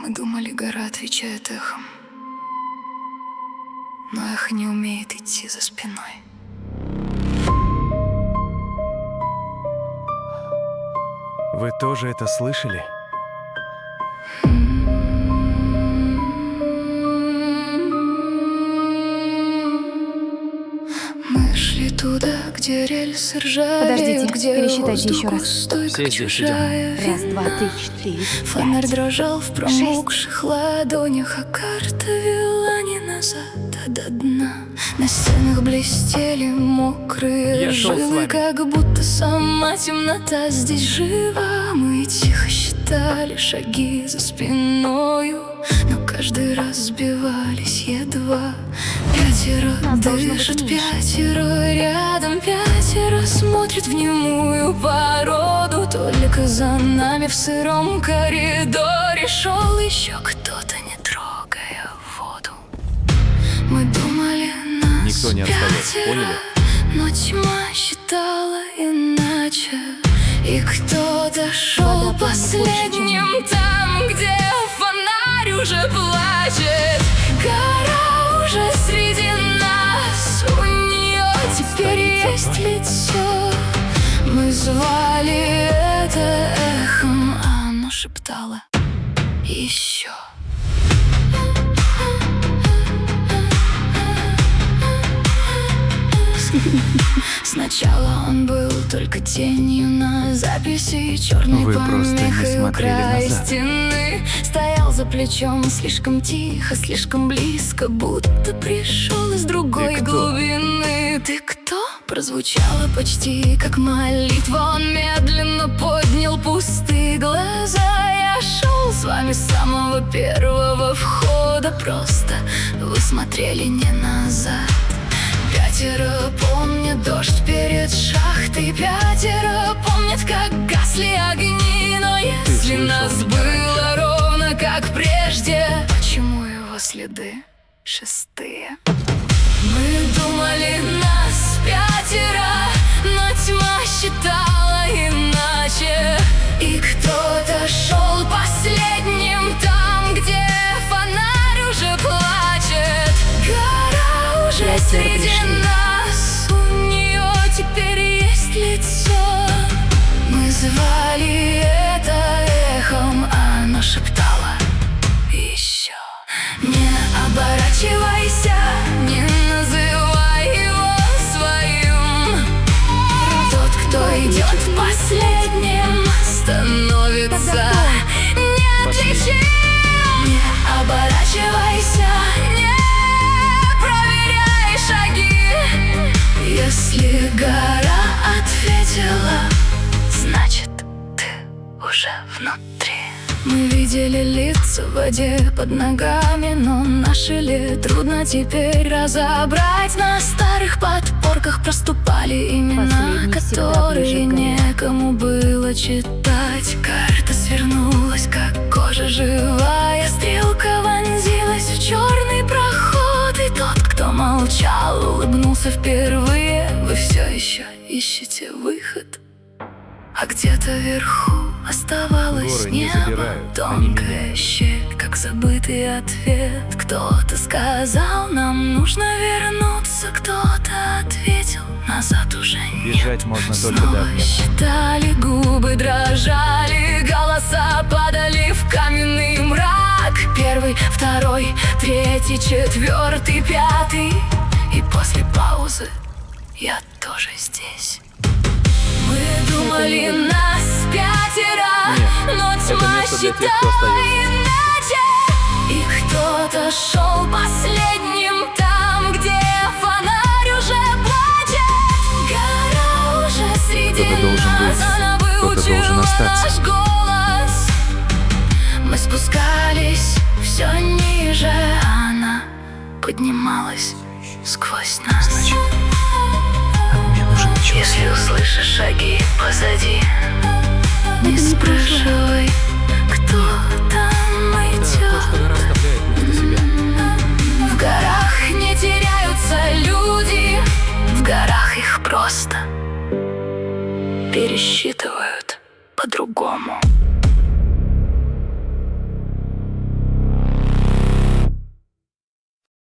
Мы думали, гора отвечает эхом, но эхо не умеет идти за спиной. Вы тоже это слышали? Мы шли туда, где рельсы ржавеют, Подождите, где пересчитайте воздух еще раз. густой, Все как здесь чужая Раз, вина. два, три, четыре, Фонарь пять. дрожал в промокших ладонях, а карта вела не назад, а до дна. На стенах блестели мокрые Я шел с жилы, вами. как будто сама темнота здесь жива. Мы тихо считали шаги за спиною, но каждый раз сбивались едва. Пятеро Нас должно быть дышат, меньше. пятеро рядом, пятеро смотрят в немую породу. Только за нами в сыром коридоре шел еще кто-то, не трогая воду. Мы думали, нас Никто не отстает, пятеро, поняли? но тьма считала иначе. И кто-то шел Вода больше, чем последним там, где фонарь уже плачет. Гора уже среди нас, у нее теперь Стоит есть за лицо. Мы звали это эхом, а оно шептало еще. Сначала он был только тенью на записи, черной Вы просто не помехой у смотрели края назад. стены. Стоял за плечом слишком тихо, слишком близко, будто пришел из другой Ты кто? глубины. Ты кто? Прозвучало почти как молитва. Он медленно поднял пустые глаза. Я шел с вами с самого первого входа, просто вы смотрели не назад. Пятеро помнят дождь перед шахтой, пятеро помнят, как гасли огни. Но если слышал нас меня было ровно как прежде, почему его следы шестые? Мы думали, нас пятеро, но тьма считала иначе. И кто-то шел последним там, где фонарь уже плачет. Гора уже Пятеро среди пришли. нас, у нее теперь есть лицо. Мы звали это эхом, а оно шептало еще. Не оборачивайся, не называй его своим. Тот, кто идет последним, становится неотличим. Не оборачивайся, не проверяй шаги. Если гора ответила, значит, ты уже внутри. Мы видели лица в воде под ногами, но наши ли трудно теперь разобрать. На старых подпорках проступали имена, Последний всегда которые ближе к некому было читать. Карта свернулась, как кожа живая, стрелка вонзилась в черный проход. И тот, кто молчал, улыбнулся впервые. Вы все еще ищете выход, а где-то вверху оставалось Горы не небо, забирают, они тонкая меняют. щель, как забытый ответ. Кто-то сказал, нам нужно вернуться, кто-то ответил, назад уже нет. Бежать можно только до Снова огня. считали, губы дрожали, голоса падали в каменный мрак. Первый, второй, третий, четвертый, пятый. И после паузы я тоже здесь. Мы думали, нас пятеро, Нет, но это тьма место для тех, кто считала остается. иначе. И кто-то шел последним там, где фонарь уже плачет. Гора уже среди Кто-то должен нас, быть, она кто-то выучила должен остаться. наш голос. Мы спускались все ниже, а она поднималась сквозь нас. Мне нужен Если услышишь шаги позади, не спрашивай, кто